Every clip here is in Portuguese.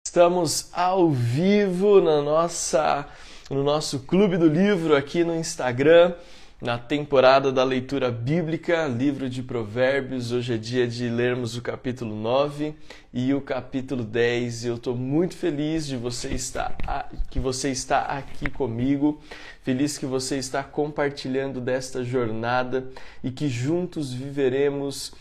Estamos ao vivo no nosso Clube do Livro aqui no Instagram, na temporada da leitura bíblica, livro de Provérbios. Hoje é dia de lermos o capítulo 9 e o capítulo 10. Eu estou muito feliz de que você está aqui comigo, feliz que você está compartilhando desta jornada e que juntos viveremos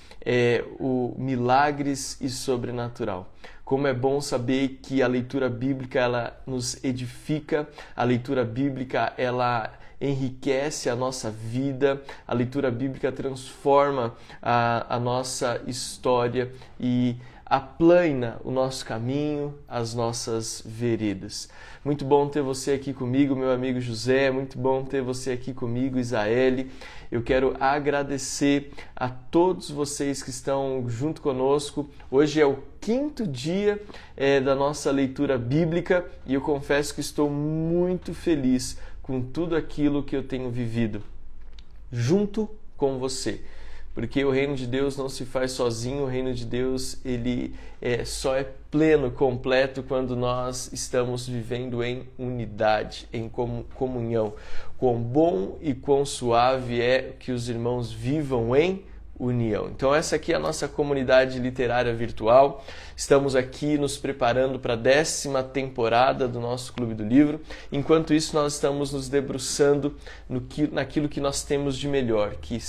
o milagres e sobrenatural. Como é bom saber que a leitura bíblica ela nos edifica, a leitura bíblica ela enriquece a nossa vida, a leitura bíblica transforma a nossa história e aplana o nosso caminho, as nossas veredas. Muito bom ter você aqui comigo, meu amigo José, muito bom ter você aqui comigo, Isaele. Eu quero agradecer a todos vocês que estão junto conosco. Hoje é o 5º dia da nossa leitura bíblica e eu confesso que estou muito feliz com tudo aquilo que eu tenho vivido junto com você. Porque o reino de Deus não se faz sozinho, o reino de Deus ele só é pleno, completo, quando nós estamos vivendo em unidade, em comunhão. Quão bom e quão suave é que os irmãos vivam em união. Então essa aqui é a nossa comunidade literária virtual. Estamos aqui nos preparando para a 10ª temporada do nosso Clube do Livro. Enquanto isso, nós estamos nos debruçando naquilo que nós temos de melhor, que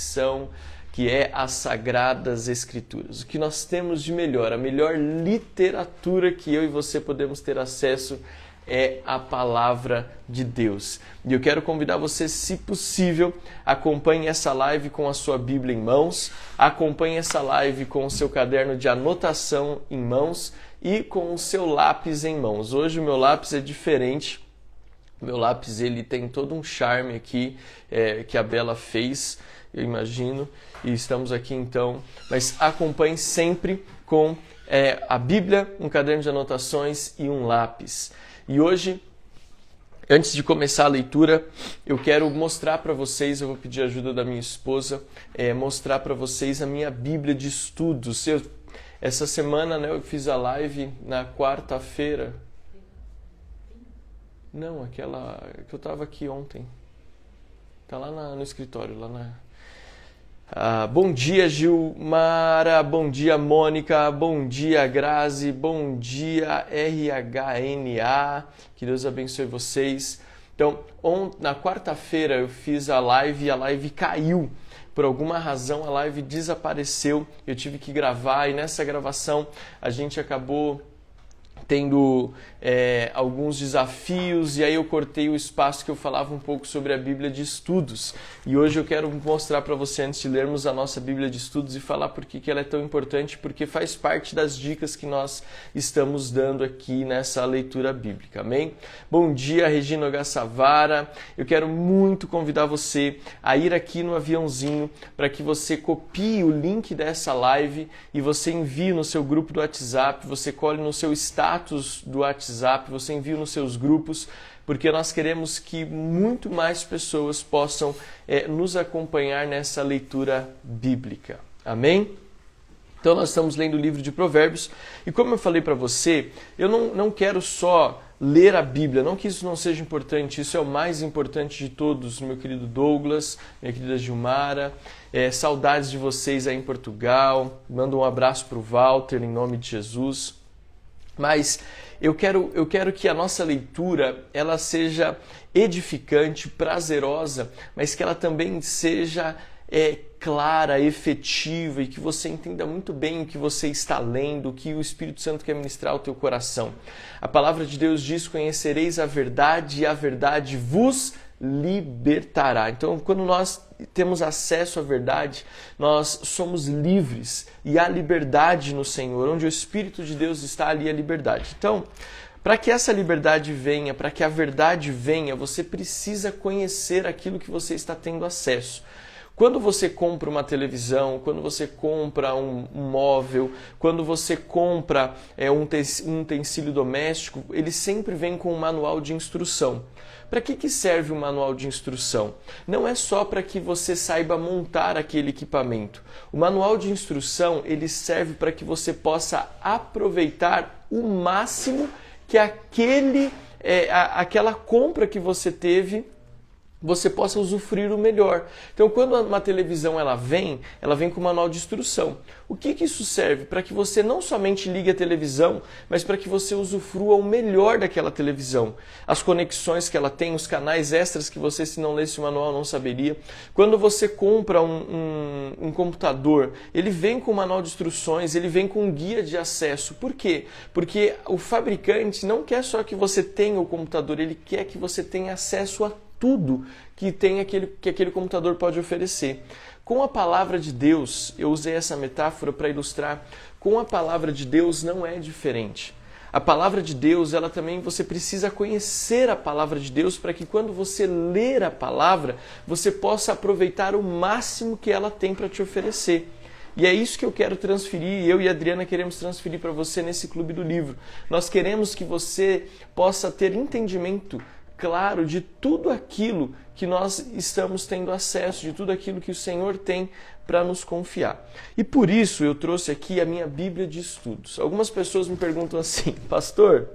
é as Sagradas Escrituras. O que nós temos de melhor, a melhor literatura que eu e você podemos ter acesso é a Palavra de Deus. E eu quero convidar você, se possível, acompanhe essa live com a sua Bíblia em mãos, acompanhe essa live com o seu caderno de anotação em mãos e com o seu lápis em mãos. Hoje o meu lápis é diferente. O meu lápis ele tem todo um charme aqui que a Bela fez, eu imagino, e estamos aqui então. Mas acompanhe sempre com a Bíblia, um caderno de anotações e um lápis. E hoje, antes de começar a leitura, eu quero mostrar para vocês, eu vou pedir a ajuda da minha esposa, mostrar para vocês a minha Bíblia de estudos. Essa semana eu fiz a live na quarta-feira. Não, aquela que eu estava aqui ontem. Está lá no escritório, lá na... bom dia, Gilmara, bom dia, Mônica, bom dia, Grazi, bom dia, RHNA, que Deus abençoe vocês. Então, na quarta-feira eu fiz a live e a live caiu. Por alguma razão a live desapareceu, eu tive que gravar e nessa gravação a gente acabou tendo alguns desafios e aí eu cortei o espaço que eu falava um pouco sobre a Bíblia de Estudos. E hoje eu quero mostrar para você, antes de lermos a nossa Bíblia de Estudos, e falar por que ela é tão importante, porque faz parte das dicas que nós estamos dando aqui nessa leitura bíblica. Amém? Bom dia, Regina Gassavara. Eu quero muito convidar você a ir aqui no aviãozinho para que você copie o link dessa live e você envie no seu grupo do WhatsApp, você colhe no seu status do WhatsApp, você envia nos seus grupos, porque nós queremos que muito mais pessoas possam nos acompanhar nessa leitura bíblica. Amém? Então nós estamos lendo o livro de Provérbios e como eu falei para você, eu não quero só ler a Bíblia, não que isso não seja importante, isso é o mais importante de todos, meu querido Douglas, minha querida Gilmara, saudades de vocês aí em Portugal, mando um abraço para o Walter em nome de Jesus. Mas eu quero que a nossa leitura ela seja edificante, prazerosa, mas que ela também seja clara, efetiva e que você entenda muito bem o que você está lendo, o que o Espírito Santo quer ministrar ao teu coração. A palavra de Deus diz: conhecereis a verdade e a verdade vos libertará. Então, quando nós temos acesso à verdade, nós somos livres e há liberdade no Senhor. Onde o Espírito de Deus está, ali a liberdade. Então, para que essa liberdade venha, para que a verdade venha, você precisa conhecer aquilo que você está tendo acesso. Quando você compra uma televisão, quando você compra um móvel, quando você compra um utensílio doméstico, ele sempre vem com um manual de instrução. Para que serve o manual de instrução? Não é só para que você saiba montar aquele equipamento. O manual de instrução ele serve para que você possa aproveitar o máximo que aquela compra que você teve, você possa usufruir o melhor. Então, quando uma televisão ela vem com um manual de instrução. O que isso serve? Para que você não somente ligue a televisão, mas para que você usufrua o melhor daquela televisão. As conexões que ela tem, os canais extras que você, se não lesse o manual, não saberia. Quando você compra um computador, ele vem com um manual de instruções, ele vem com um guia de acesso. Por quê? Porque o fabricante não quer só que você tenha o computador, ele quer que você tenha acesso a tudo que aquele computador pode oferecer. Com a palavra de Deus, eu usei essa metáfora para ilustrar, com a palavra de Deus não é diferente. A palavra de Deus, ela também, você precisa conhecer a palavra de Deus para que quando você ler a palavra, você possa aproveitar o máximo que ela tem para te oferecer. E é isso que eu quero transferir, eu e a Adriana queremos transferir para você nesse Clube do Livro. Nós queremos que você possa ter entendimento claro de tudo aquilo que nós estamos tendo acesso, de tudo aquilo que o Senhor tem para nos confiar. E por isso eu trouxe aqui a minha Bíblia de Estudos. Algumas pessoas me perguntam assim, pastor,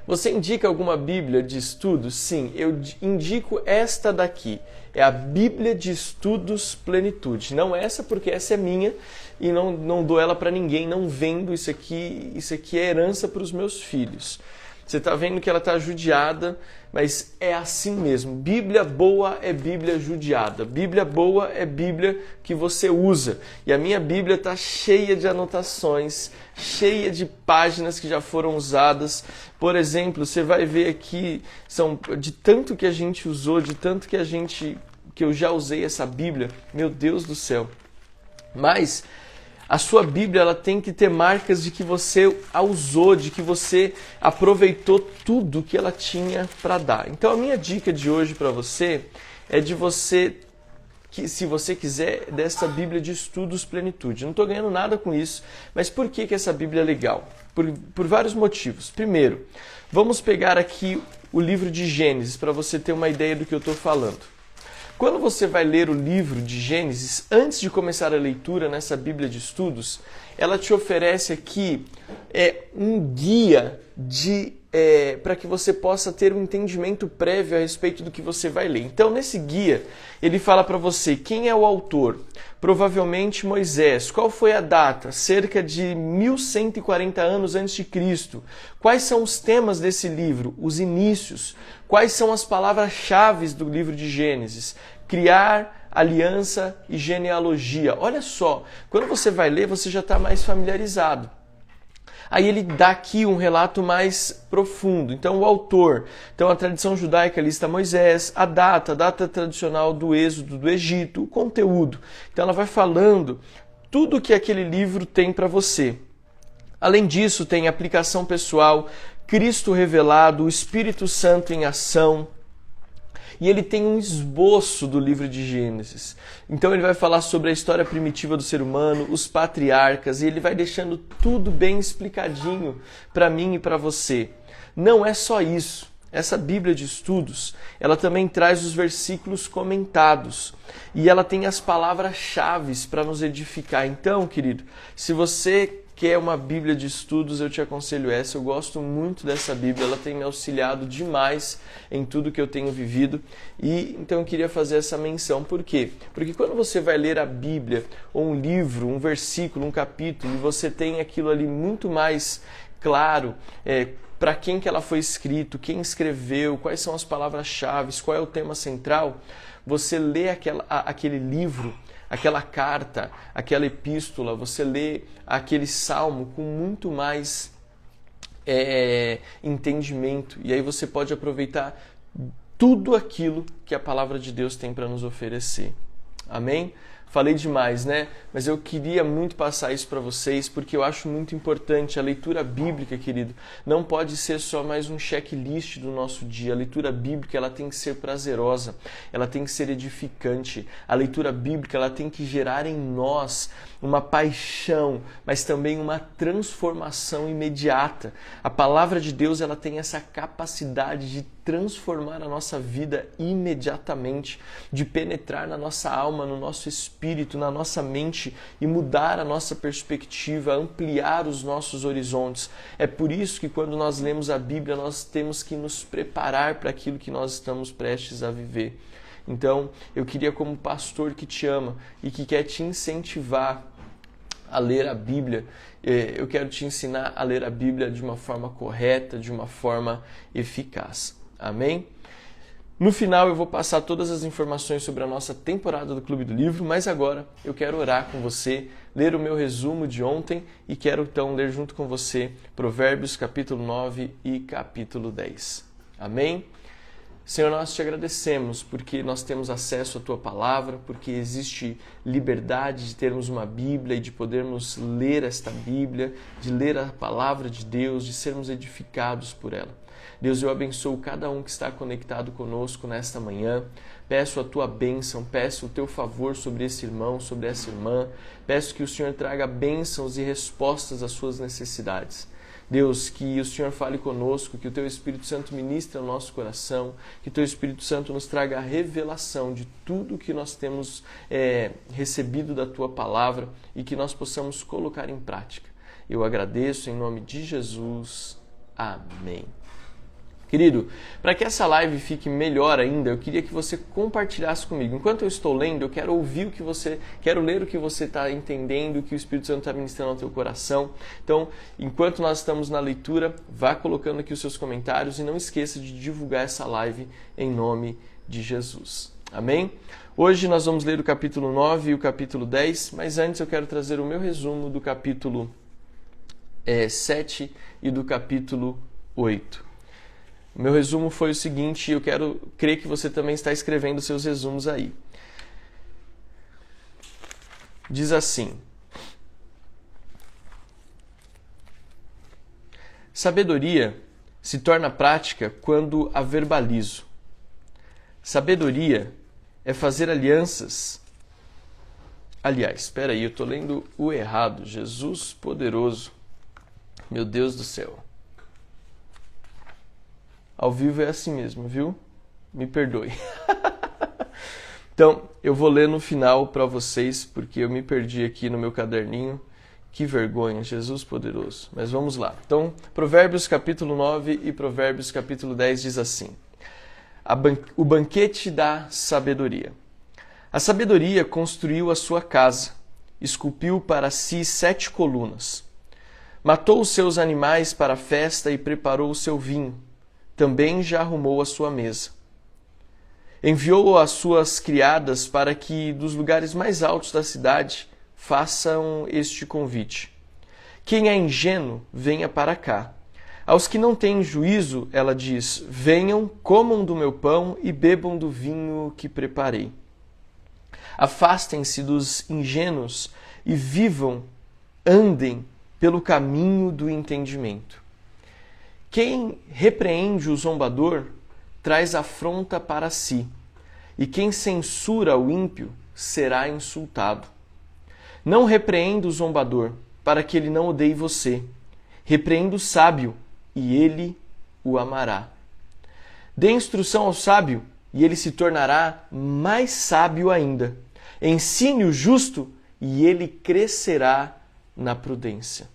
você indica alguma Bíblia de Estudos? Sim, eu indico esta daqui. É a Bíblia de Estudos Plenitude. Não essa, porque essa é minha e não dou ela para ninguém, não vendo isso aqui é herança para os meus filhos. Você está vendo que ela está judiada, mas é assim mesmo. Bíblia boa é Bíblia judiada. Bíblia boa é Bíblia que você usa. E a minha Bíblia está cheia de anotações, cheia de páginas que já foram usadas. Por exemplo, você vai ver aqui, de tanto que a gente usou, de tanto que eu já usei essa Bíblia, meu Deus do céu. Mas a sua Bíblia ela tem que ter marcas de que você a usou, de que você aproveitou tudo que ela tinha para dar. Então a minha dica de hoje para você é de você, se você quiser, dessa Bíblia de Estudos Plenitude. Não estou ganhando nada com isso, mas por que essa Bíblia é legal? Por vários motivos. Primeiro, vamos pegar aqui o livro de Gênesis para você ter uma ideia do que eu estou falando. Quando você vai ler o livro de Gênesis, antes de começar a leitura nessa Bíblia de Estudos, ela te oferece aqui um guia para que você possa ter um entendimento prévio a respeito do que você vai ler. Então, nesse guia, ele fala para você quem é o autor. Provavelmente Moisés. Qual foi a data? Cerca de 1140 anos antes de Cristo. Quais são os temas desse livro? Os inícios. Quais são as palavras-chave do livro de Gênesis? Criar, aliança e genealogia. Olha só, quando você vai ler, você já está mais familiarizado. Aí ele dá aqui um relato mais profundo. Então, o autor. Então, a tradição judaica lista Moisés, a data tradicional do êxodo do Egito, o conteúdo. Então, ela vai falando tudo que aquele livro tem para você. Além disso, tem aplicação pessoal, Cristo revelado, o Espírito Santo em ação. E ele tem um esboço do livro de Gênesis. Então ele vai falar sobre a história primitiva do ser humano, os patriarcas, e ele vai deixando tudo bem explicadinho para mim e para você. Não é só isso. Essa Bíblia de Estudos, ela também traz os versículos comentados. E ela tem as palavras-chave para nos edificar. Então, querido, se você quer uma Bíblia de Estudos, eu te aconselho essa. Eu gosto muito dessa Bíblia, ela tem me auxiliado demais em tudo que eu tenho vivido. E então eu queria fazer essa menção. Por quê? Porque quando você vai ler a Bíblia, ou um livro, um versículo, um capítulo, e você tem aquilo ali muito mais claro, para quem que ela foi escrito, quem escreveu, quais são as palavras-chave, qual é o tema central, você lê aquele livro, aquela carta, aquela epístola, você lê aquele salmo com muito mais entendimento. E aí você pode aproveitar tudo aquilo que a palavra de Deus tem para nos oferecer. Amém? Falei demais, né? Mas eu queria muito passar isso para vocês, porque eu acho muito importante. A leitura bíblica, querido, não pode ser só mais um checklist do nosso dia. A leitura bíblica, ela tem que ser prazerosa, ela tem que ser edificante. A leitura bíblica, ela tem que gerar em nós uma paixão, mas também uma transformação imediata. A palavra de Deus, ela tem essa capacidade de transformar a nossa vida imediatamente, de penetrar na nossa alma, no nosso espírito, na nossa mente e mudar a nossa perspectiva, ampliar os nossos horizontes. É por isso que quando nós lemos a Bíblia, nós temos que nos preparar para aquilo que nós estamos prestes a viver. Então, eu queria, como pastor que te ama e que quer te incentivar a ler a Bíblia, eu quero te ensinar a ler a Bíblia de uma forma correta, de uma forma eficaz. Amém? No final eu vou passar todas as informações sobre a nossa temporada do Clube do Livro, mas agora eu quero orar com você, ler o meu resumo de ontem e quero então ler junto com você Provérbios capítulo 9 e capítulo 10. Amém? Senhor, nós te agradecemos porque nós temos acesso à Tua Palavra, porque existe liberdade de termos uma Bíblia e de podermos ler esta Bíblia, de ler a Palavra de Deus, de sermos edificados por ela. Deus, eu abençoo cada um que está conectado conosco nesta manhã. Peço a Tua bênção, peço o Teu favor sobre esse irmão, sobre essa irmã. Peço que o Senhor traga bênçãos e respostas às suas necessidades. Deus, que o Senhor fale conosco, que o Teu Espírito Santo ministre ao nosso coração, que o Teu Espírito Santo nos traga a revelação de tudo que nós temos recebido da Tua Palavra e que nós possamos colocar em prática. Eu agradeço em nome de Jesus. Amém. Querido, para que essa live fique melhor ainda, eu queria que você compartilhasse comigo. Enquanto eu estou lendo, eu quero ouvir quero ler o que você está entendendo, o que o Espírito Santo está ministrando ao teu coração. Então, enquanto nós estamos na leitura, vá colocando aqui os seus comentários e não esqueça de divulgar essa live em nome de Jesus. Amém? Hoje nós vamos ler o capítulo 9 e o capítulo 10, mas antes eu quero trazer o meu resumo do capítulo 7 e do capítulo 8. O meu resumo foi o seguinte, e eu quero crer que você também está escrevendo seus resumos aí. Diz assim: sabedoria se torna prática quando a verbalizo. Sabedoria é fazer alianças. Aliás, espera aí, eu estou lendo o errado. Jesus poderoso. Meu Deus do céu. Ao vivo é assim mesmo, viu? Me perdoe. Então, eu vou ler no final para vocês, porque eu me perdi aqui no meu caderninho. Que vergonha, Jesus poderoso. Mas vamos lá. Então, Provérbios capítulo 9 e Provérbios capítulo 10 diz assim: o banquete da sabedoria. A sabedoria construiu a sua casa, esculpiu para si 7 colunas. Matou os seus animais para a festa e preparou o seu vinho. Também já arrumou a sua mesa. Enviou as suas criadas para que, dos lugares mais altos da cidade, façam este convite. Quem é ingênuo, venha para cá. Aos que não têm juízo, ela diz: venham, comam do meu pão e bebam do vinho que preparei. Afastem-se dos ingênuos e vivam, andem pelo caminho do entendimento. Quem repreende o zombador traz afronta para si, e quem censura o ímpio será insultado. Não repreenda o zombador, para que ele não odeie você. Repreenda o sábio, e ele o amará. Dê instrução ao sábio, e ele se tornará mais sábio ainda. Ensine o justo, e ele crescerá na prudência.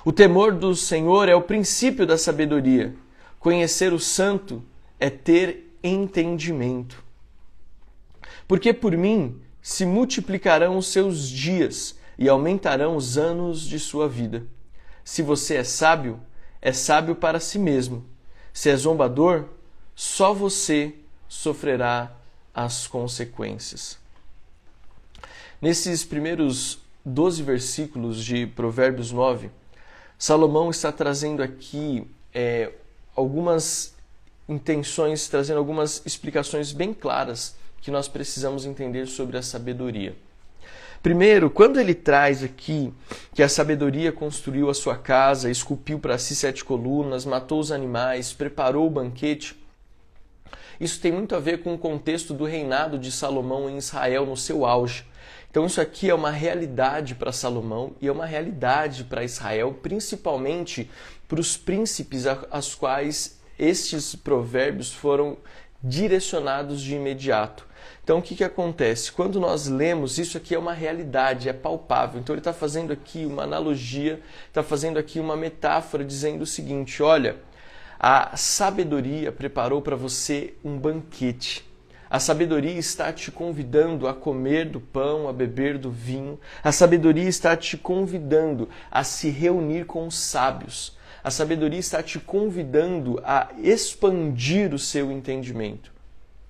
O temor do Senhor é o princípio da sabedoria. Conhecer o santo é ter entendimento. Porque por mim se multiplicarão os seus dias e aumentarão os anos de sua vida. Se você é sábio para si mesmo. Se é zombador, só você sofrerá as consequências. Nesses primeiros 12 versículos de Provérbios 9, Salomão está trazendo aqui algumas intenções, trazendo algumas explicações bem claras que nós precisamos entender sobre a sabedoria. Primeiro, quando ele traz aqui que a sabedoria construiu a sua casa, esculpiu para si 7 colunas, matou os animais, preparou o banquete, isso tem muito a ver com o contexto do reinado de Salomão em Israel no seu auge. Então isso aqui é uma realidade para Salomão e é uma realidade para Israel, principalmente para os príncipes aos quais estes provérbios foram direcionados de imediato. Então, o que acontece? Quando nós lemos, isso aqui é uma realidade, é palpável. Então, ele está fazendo aqui uma analogia, está fazendo aqui uma metáfora, dizendo o seguinte: olha, a sabedoria preparou para você um banquete. A sabedoria está te convidando a comer do pão, a beber do vinho. A sabedoria está te convidando a se reunir com os sábios. A sabedoria está te convidando a expandir o seu entendimento.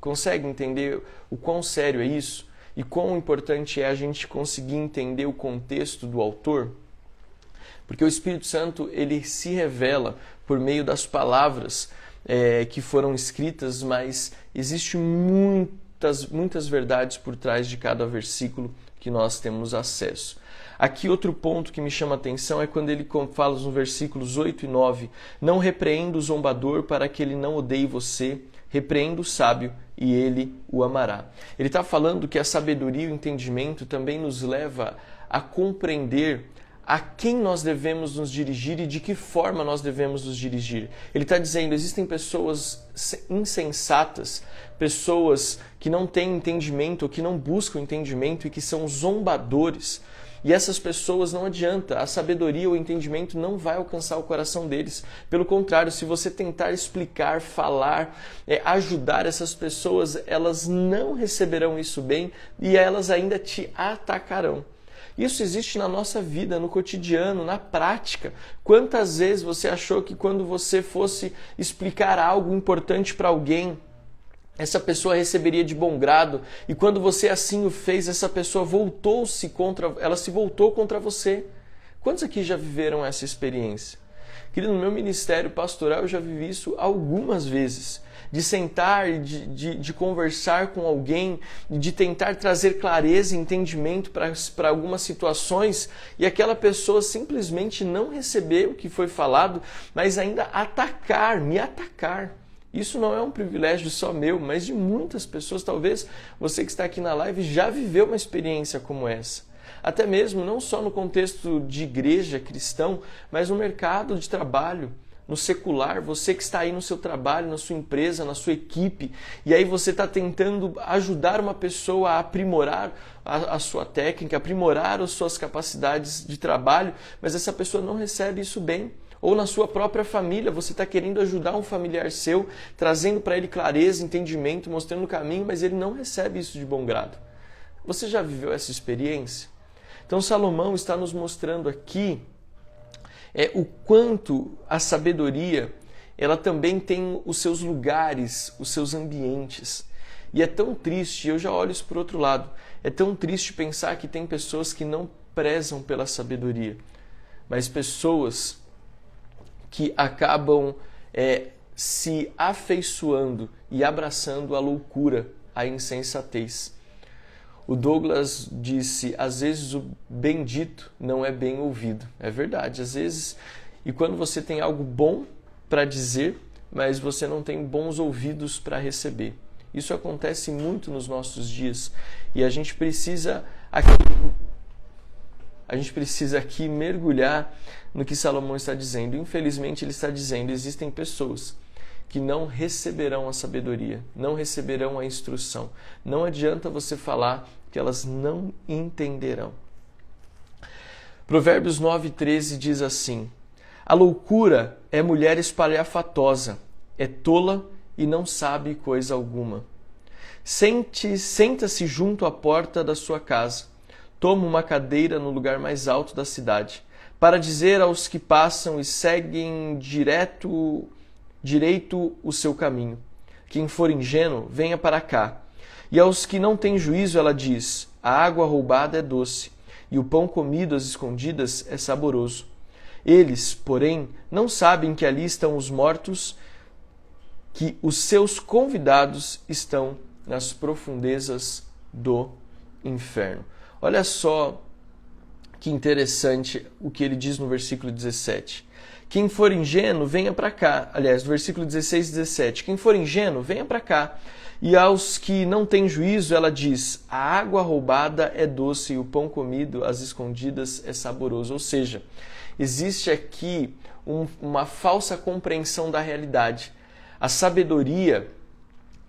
Consegue entender o quão sério é isso? E quão importante é a gente conseguir entender o contexto do autor? Porque o Espírito Santo, ele se revela por meio das palavras que foram escritas, mas existe muitas verdades por trás de cada versículo que nós temos acesso. Aqui outro ponto que me chama a atenção é quando ele fala nos versículos 8 e 9: não repreenda o zombador para que ele não odeie você, repreenda o sábio e ele o amará. Ele está falando que a sabedoria e o entendimento também nos leva a compreender a quem nós devemos nos dirigir e de que forma nós devemos nos dirigir. Ele está dizendo, existem pessoas insensatas, pessoas que não têm entendimento ou que não buscam entendimento e que são zombadores. E essas pessoas não adianta, a sabedoria ou o entendimento não vai alcançar o coração deles. Pelo contrário, se você tentar explicar, falar, ajudar essas pessoas, elas não receberão isso bem e elas ainda te atacarão. Isso existe na nossa vida, no cotidiano, na prática. Quantas vezes você achou que quando você fosse explicar algo importante para alguém, essa pessoa receberia de bom grado, e quando você assim o fez, essa pessoa se voltou contra você? Quantos aqui já viveram essa experiência? Querido, no meu ministério pastoral eu já vivi isso algumas vezes. De sentar e de conversar com alguém, de tentar trazer clareza e entendimento para algumas situações, e aquela pessoa simplesmente não receber o que foi falado, mas ainda me atacar. Isso não é um privilégio só meu, mas de muitas pessoas. Talvez você que está aqui na live já viveu uma experiência como essa. Até mesmo não só no contexto de igreja cristão, mas no mercado de trabalho, no secular, você que está aí no seu trabalho, na sua empresa, na sua equipe, e aí você está tentando ajudar uma pessoa a aprimorar a sua técnica, aprimorar as suas capacidades de trabalho, mas essa pessoa não recebe isso bem. Ou na sua própria família, você está querendo ajudar um familiar seu, trazendo para ele clareza, entendimento, mostrando o caminho, mas ele não recebe isso de bom grado. Você já viveu essa experiência? Então Salomão está nos mostrando aqui o quanto a sabedoria, ela também tem os seus lugares, os seus ambientes. E é tão triste, eu já olho isso por outro lado, é tão triste pensar que tem pessoas que não prezam pela sabedoria, mas pessoas que acabam se afeiçoando e abraçando a loucura, a insensatez. O Douglas disse, às vezes o bendito não é bem ouvido. É verdade, às vezes. E quando você tem algo bom para dizer, mas você não tem bons ouvidos para receber. Isso acontece muito nos nossos dias. E a gente precisa aqui mergulhar no que Salomão está dizendo. Infelizmente, ele está dizendo, existem pessoas que não receberão a sabedoria, não receberão a instrução. Não adianta você falar que elas não entenderão. Provérbios 9:13 diz assim: a loucura é mulher espalhafatosa, é tola e não sabe coisa alguma. Senta-se junto à porta da sua casa, toma uma cadeira no lugar mais alto da cidade, para dizer aos que passam e seguem direito o seu caminho. Quem for ingênuo, venha para cá. E aos que não têm juízo, ela diz: a água roubada é doce, e o pão comido às escondidas é saboroso. Eles, porém, não sabem que ali estão os mortos, que os seus convidados estão nas profundezas do inferno. Olha só que interessante o que ele diz no versículo 17. Quem for ingênuo, venha para cá. Aliás, no versículo 16 e 17. Quem for ingênuo, venha para cá. E aos que não têm juízo, ela diz: a água roubada é doce e o pão comido às escondidas é saboroso. Ou seja, existe aqui uma falsa compreensão da realidade. A sabedoria,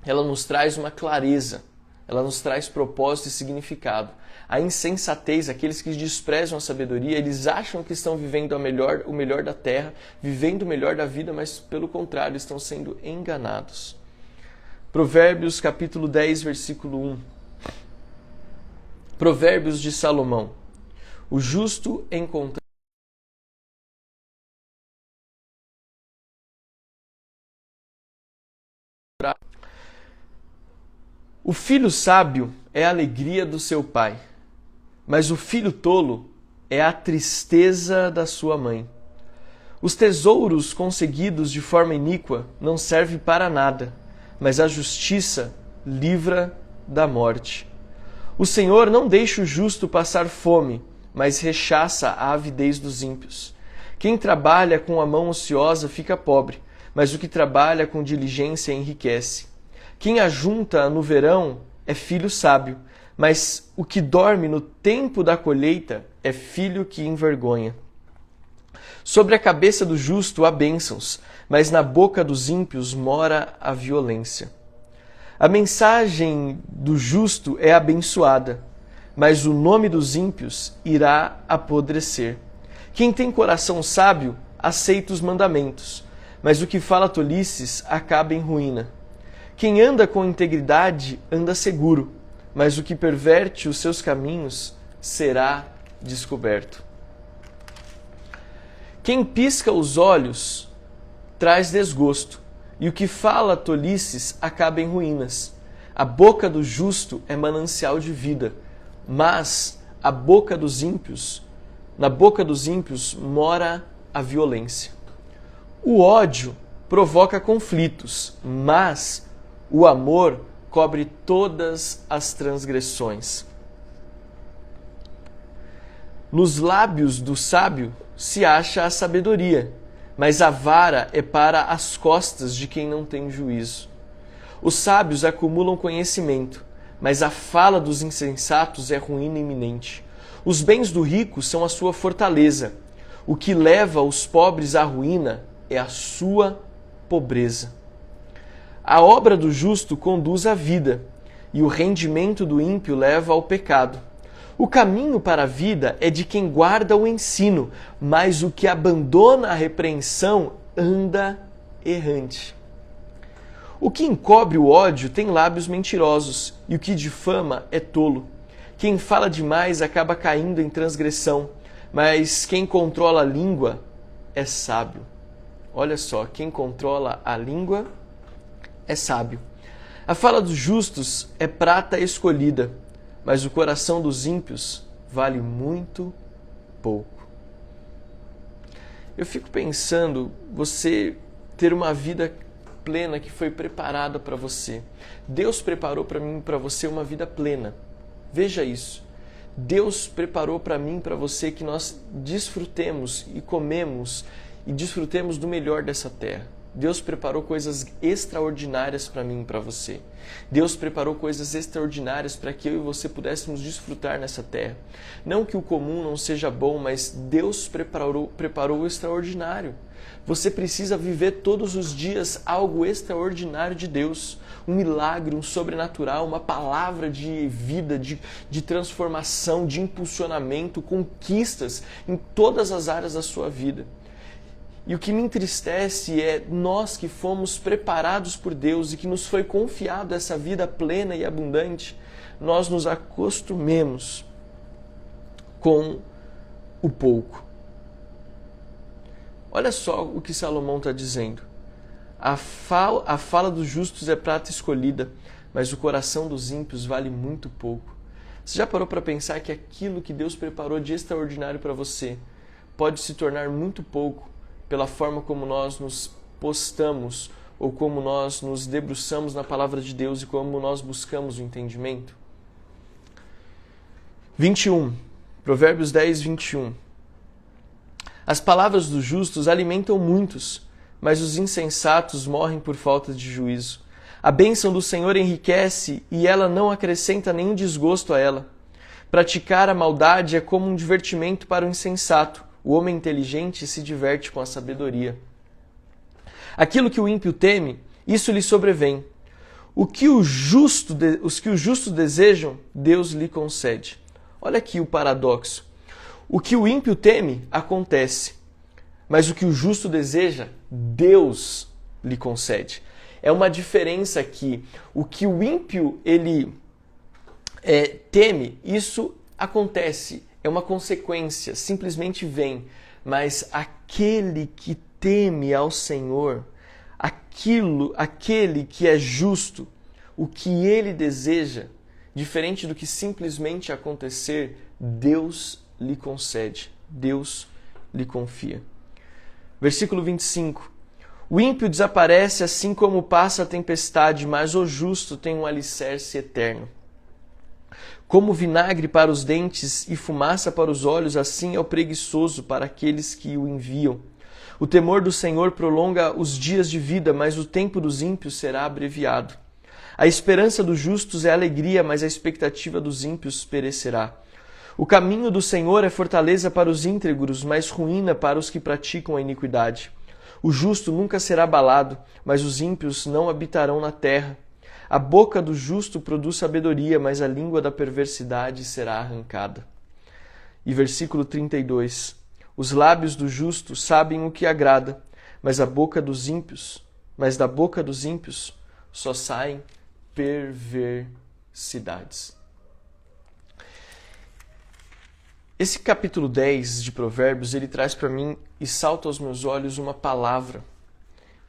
ela nos traz uma clareza, ela nos traz propósito e significado. A insensatez, aqueles que desprezam a sabedoria, eles acham que estão vivendo o melhor da terra, vivendo o melhor da vida, mas pelo contrário, estão sendo enganados. Provérbios capítulo 10, versículo 1. Provérbios de Salomão. O justo encontra O filho sábio é a alegria do seu pai, mas o filho tolo é a tristeza da sua mãe. Os tesouros conseguidos de forma iníqua não servem para nada, mas a justiça livra da morte. O Senhor não deixa o justo passar fome, mas rechaça a avidez dos ímpios. Quem trabalha com a mão ociosa fica pobre, mas o que trabalha com diligência enriquece. Quem ajunta no verão é filho sábio, mas o que dorme no tempo da colheita é filho que envergonha. Sobre a cabeça do justo há bênçãos, mas na boca dos ímpios mora a violência. A mensagem do justo é abençoada, mas o nome dos ímpios irá apodrecer. Quem tem coração sábio aceita os mandamentos, mas o que fala tolices acaba em ruína. Quem anda com integridade anda seguro, mas o que perverte os seus caminhos será descoberto. Quem pisca os olhos traz desgosto, e o que fala tolices acaba em ruínas. A boca do justo é manancial de vida, mas na boca dos ímpios mora a violência. O ódio provoca conflitos, mas o amor cobre todas as transgressões. Nos lábios do sábio se acha a sabedoria, mas a vara é para as costas de quem não tem juízo. Os sábios acumulam conhecimento, mas a fala dos insensatos é ruína iminente. Os bens do rico são a sua fortaleza. O que leva os pobres à ruína é a sua pobreza. A obra do justo conduz à vida, e o rendimento do ímpio leva ao pecado. O caminho para a vida é de quem guarda o ensino, mas o que abandona a repreensão anda errante. O que encobre o ódio tem lábios mentirosos, e o que difama é tolo. Quem fala demais acaba caindo em transgressão, mas quem controla a língua é sábio. Olha só, quem controla a língua é sábio. A fala dos justos é prata escolhida, mas o coração dos ímpios vale muito pouco. Eu fico pensando, você ter uma vida plena que foi preparada para você. Deus preparou para mim e para você uma vida plena. Veja isso. Deus preparou para mim e para você que nós desfrutemos e comemos e desfrutemos do melhor dessa terra. Deus preparou coisas extraordinárias para mim e para você. Deus preparou coisas extraordinárias para que eu e você pudéssemos desfrutar nessa terra. Não que o comum não seja bom, mas Deus preparou o extraordinário. Você precisa viver todos os dias algo extraordinário de Deus. Um milagre, um sobrenatural, uma palavra de vida, de transformação, de impulsionamento, conquistas em todas as áreas da sua vida. E o que me entristece é nós que fomos preparados por Deus e que nos foi confiado essa vida plena e abundante, nós nos acostumemos com o pouco. Olha só o que Salomão está dizendo. A fala dos justos é prata escolhida, mas o coração dos ímpios vale muito pouco. Você já parou para pensar que aquilo que Deus preparou de extraordinário para você pode se tornar muito pouco pela forma como nós nos postamos ou como nós nos debruçamos na palavra de Deus e como nós buscamos o entendimento? 21. Provérbios 10, 21. As palavras dos justos alimentam muitos, mas os insensatos morrem por falta de juízo. A bênção do Senhor enriquece e ela não acrescenta nenhum desgosto a ela. Praticar a maldade é como um divertimento para o insensato. O homem inteligente se diverte com a sabedoria. Aquilo que o ímpio teme isso lhe sobrevém. Os que o justo desejam, Deus lhe concede. Olha aqui o paradoxo. O que o ímpio teme, acontece. Mas o que o justo deseja, Deus lhe concede. É uma diferença aqui. O que o ímpio ele teme, isso acontece. É uma consequência, simplesmente vem. Mas aquele que teme ao Senhor, aquele que é justo, o que ele deseja, diferente do que simplesmente acontecer, Deus lhe concede, Deus lhe confia. Versículo 25. O ímpio desaparece assim como passa a tempestade, mas o justo tem um alicerce eterno. Como vinagre para os dentes e fumaça para os olhos, assim é o preguiçoso para aqueles que o enviam. O temor do Senhor prolonga os dias de vida, mas o tempo dos ímpios será abreviado. A esperança dos justos é alegria, mas a expectativa dos ímpios perecerá. O caminho do Senhor é fortaleza para os íntegros, mas ruína para os que praticam a iniquidade. O justo nunca será abalado, mas os ímpios não habitarão na terra. A boca do justo produz sabedoria, mas a língua da perversidade será arrancada. E versículo 32. Os lábios do justo sabem o que agrada, mas da boca dos ímpios só saem perversidades. Esse capítulo 10 de Provérbios, ele traz para mim e salta aos meus olhos uma palavra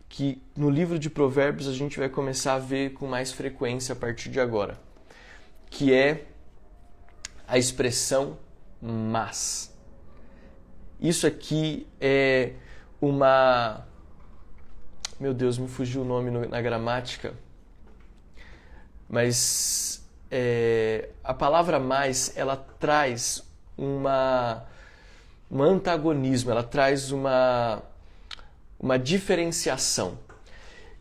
que no livro de Provérbios a gente vai começar a ver com mais frequência a partir de agora, que é a expressão mas. Isso aqui é uma... Meu Deus, me fugiu o nome na gramática, mas a palavra mais, ela traz um antagonismo, ela traz uma diferenciação.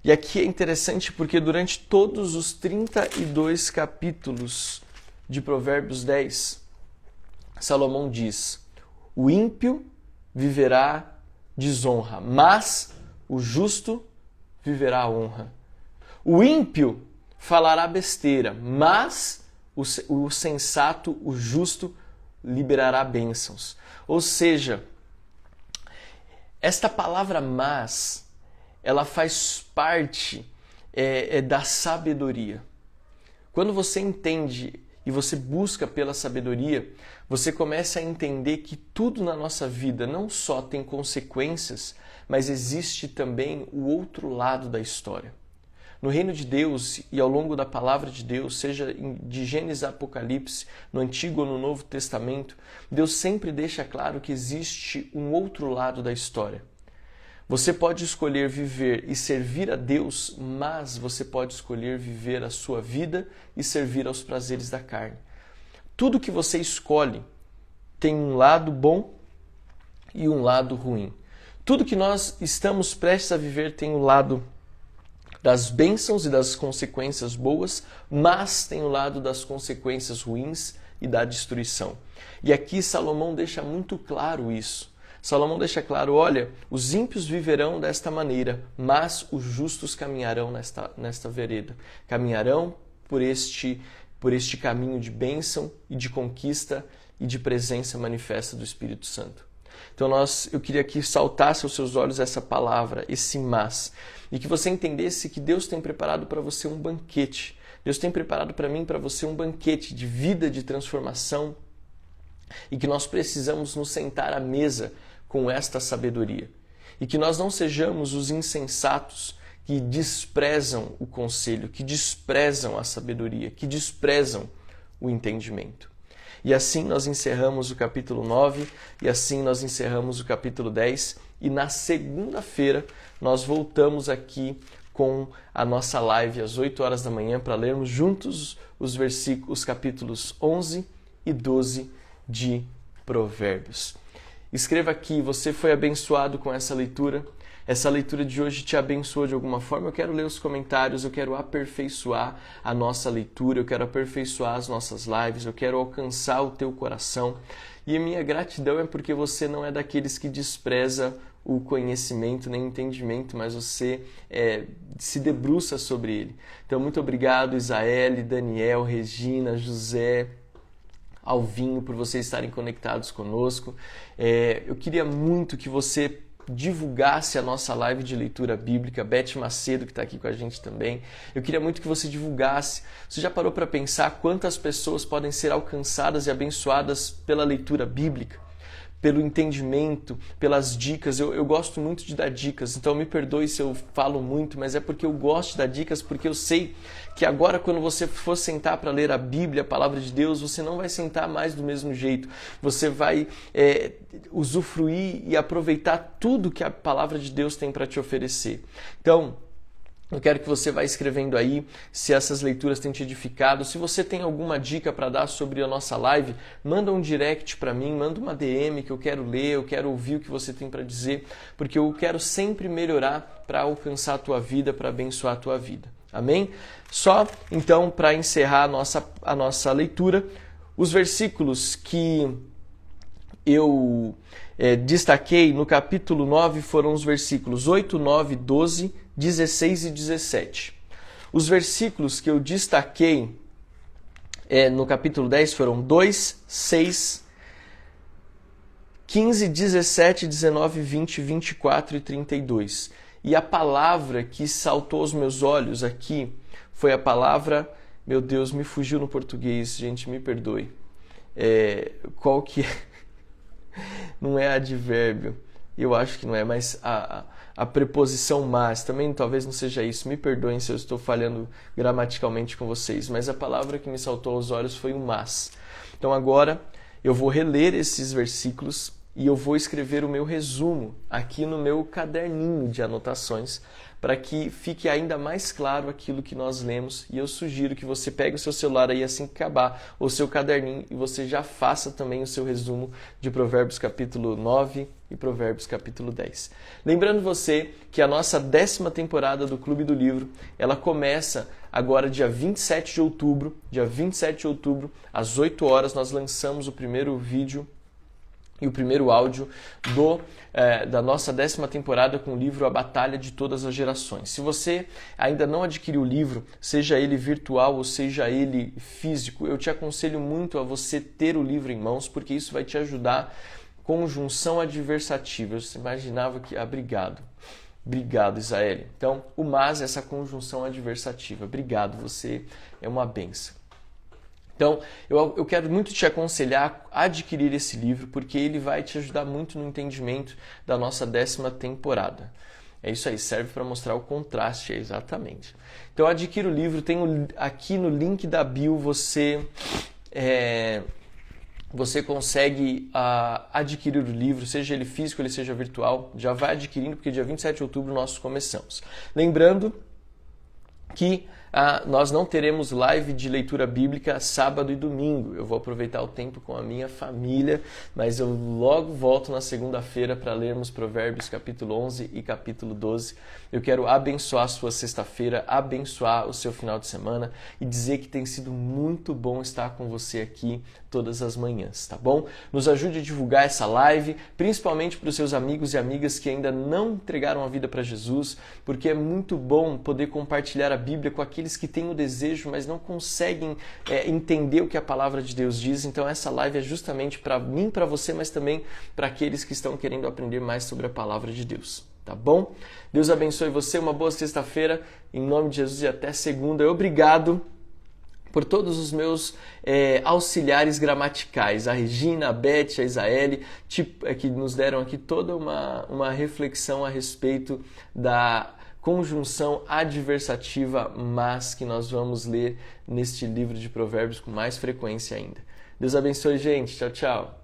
E aqui é interessante porque durante todos os 32 capítulos de Provérbios 10, Salomão diz: o ímpio viverá desonra, mas o justo viverá honra. O ímpio falará besteira, mas o sensato, o justo, liberará bênçãos. Ou seja, esta palavra mas, ela faz parte da sabedoria. Quando você entende e você busca pela sabedoria, você começa a entender que tudo na nossa vida não só tem consequências, mas existe também o outro lado da história. No reino de Deus e ao longo da palavra de Deus, seja de Gênesis a Apocalipse, no Antigo ou no Novo Testamento, Deus sempre deixa claro que existe um outro lado da história. Você pode escolher viver e servir a Deus, mas você pode escolher viver a sua vida e servir aos prazeres da carne. Tudo que você escolhe tem um lado bom e um lado ruim. Tudo que nós estamos prestes a viver tem um lado das bênçãos e das consequências boas, mas tem o lado das consequências ruins e da destruição. E aqui Salomão deixa muito claro isso. Salomão deixa claro, olha, os ímpios viverão desta maneira, mas os justos caminharão nesta vereda. Caminharão por este caminho de bênção e de conquista e de presença manifesta do Espírito Santo. Então eu queria que saltasse aos seus olhos essa palavra, esse mas, e que você entendesse que Deus tem preparado para você um banquete. Deus tem preparado para mim e para você um banquete de vida, de transformação, e que nós precisamos nos sentar à mesa com esta sabedoria. E que nós não sejamos os insensatos que desprezam o conselho, que desprezam a sabedoria, que desprezam o entendimento. E assim nós encerramos o capítulo 9, e assim nós encerramos o capítulo 10, e na segunda-feira nós voltamos aqui com a nossa live às 8 horas da manhã para lermos juntos os capítulos 11 e 12 de Provérbios. Escreva aqui, você foi abençoado com essa leitura? essa leitura de hoje te abençoou de alguma forma, eu quero ler os comentários, eu quero aperfeiçoar a nossa leitura, eu quero aperfeiçoar as nossas lives, eu quero alcançar o teu coração. E a minha gratidão é porque você não é daqueles que despreza o conhecimento nem o entendimento, mas você se debruça sobre ele. Então, muito obrigado, Isaele, Daniel, Regina, José, Alvinho, por vocês estarem conectados conosco. Eu queria muito que você divulgasse a nossa live de leitura bíblica, Beth Macedo, que está aqui com a gente também. Eu queria muito que você divulgasse. Você já parou para pensar quantas pessoas podem ser alcançadas e abençoadas pela leitura bíblica? Pelo entendimento, pelas dicas. Eu gosto muito de dar dicas, então me perdoe se eu falo muito, mas é porque eu gosto de dar dicas, porque eu sei que agora quando você for sentar para ler a Bíblia, a Palavra de Deus, você não vai sentar mais do mesmo jeito. Você vai usufruir e aproveitar tudo que a Palavra de Deus tem para te oferecer. Então, eu quero que você vá escrevendo aí se essas leituras têm te edificado. Se você tem alguma dica para dar sobre a nossa live, manda um direct para mim, manda uma DM que eu quero ler, eu quero ouvir o que você tem para dizer, porque eu quero sempre melhorar para alcançar a tua vida, para abençoar a tua vida. Amém? Só, então, para encerrar a nossa leitura, os versículos que eu destaquei no capítulo 9 foram os versículos 8, 9, 12, 16 e 17. Os versículos que eu destaquei no capítulo 10 foram 2, 6, 15, 17, 19, 20, 24 e 32. E a palavra que saltou aos meus olhos aqui foi a palavra, meu Deus, me fugiu no português, gente, me perdoe. Qual que é? Não é advérbio, eu acho que não é, mas a preposição mas, também talvez não seja isso, me perdoem se eu estou falhando gramaticalmente com vocês, mas a palavra que me saltou aos olhos foi o mas. Então agora eu vou reler esses versículos e eu vou escrever o meu resumo aqui no meu caderninho de anotações, para que fique ainda mais claro aquilo que nós lemos, e eu sugiro que você pegue o seu celular aí assim que acabar, o seu caderninho, e você já faça também o seu resumo de Provérbios capítulo 9 e Provérbios capítulo 10. Lembrando você que a nossa 10ª temporada do Clube do Livro, ela começa agora dia 27 de outubro, às 8 horas, nós lançamos o primeiro vídeo e o primeiro áudio da nossa 10ª temporada com o livro A Batalha de Todas as Gerações. Se você ainda não adquiriu o livro, seja ele virtual ou seja ele físico, eu te aconselho muito a você ter o livro em mãos, porque isso vai te ajudar. Conjunção adversativa. Você imaginava que... obrigado. Obrigado, Isaele. Então, o mas é essa conjunção adversativa. Obrigado, você é uma bênção. Então, eu quero muito te aconselhar a adquirir esse livro, porque ele vai te ajudar muito no entendimento da nossa 10ª temporada. É isso aí, serve para mostrar o contraste, exatamente. Então, adquira o livro, tem aqui no link da bio, você consegue adquirir o livro, seja ele físico, ele seja virtual, já vai adquirindo, porque dia 27 de outubro nós começamos. Lembrando que nós não teremos live de leitura bíblica sábado e domingo. Eu vou aproveitar o tempo com a minha família, mas eu logo volto na segunda-feira para lermos Provérbios capítulo 11 e capítulo 12. Eu quero abençoar a sua sexta-feira, abençoar o seu final de semana e dizer que tem sido muito bom estar com você aqui todas as manhãs, tá bom? Nos ajude a divulgar essa live, principalmente para os seus amigos e amigas que ainda não entregaram a vida para Jesus, porque é muito bom poder compartilhar a Bíblia com aqueles que têm o desejo, mas não conseguem entender o que a palavra de Deus diz. Então essa live é justamente para mim, para você, mas também para aqueles que estão querendo aprender mais sobre a palavra de Deus. Tá bom? Deus abençoe você, uma boa sexta-feira, em nome de Jesus, e até segunda. Obrigado por todos os meus auxiliares gramaticais, a Regina, a Beth, a Isaele, que nos deram aqui toda uma reflexão a respeito da conjunção adversativa, mas que nós vamos ler neste livro de Provérbios com mais frequência ainda. Deus abençoe, gente. Tchau, tchau.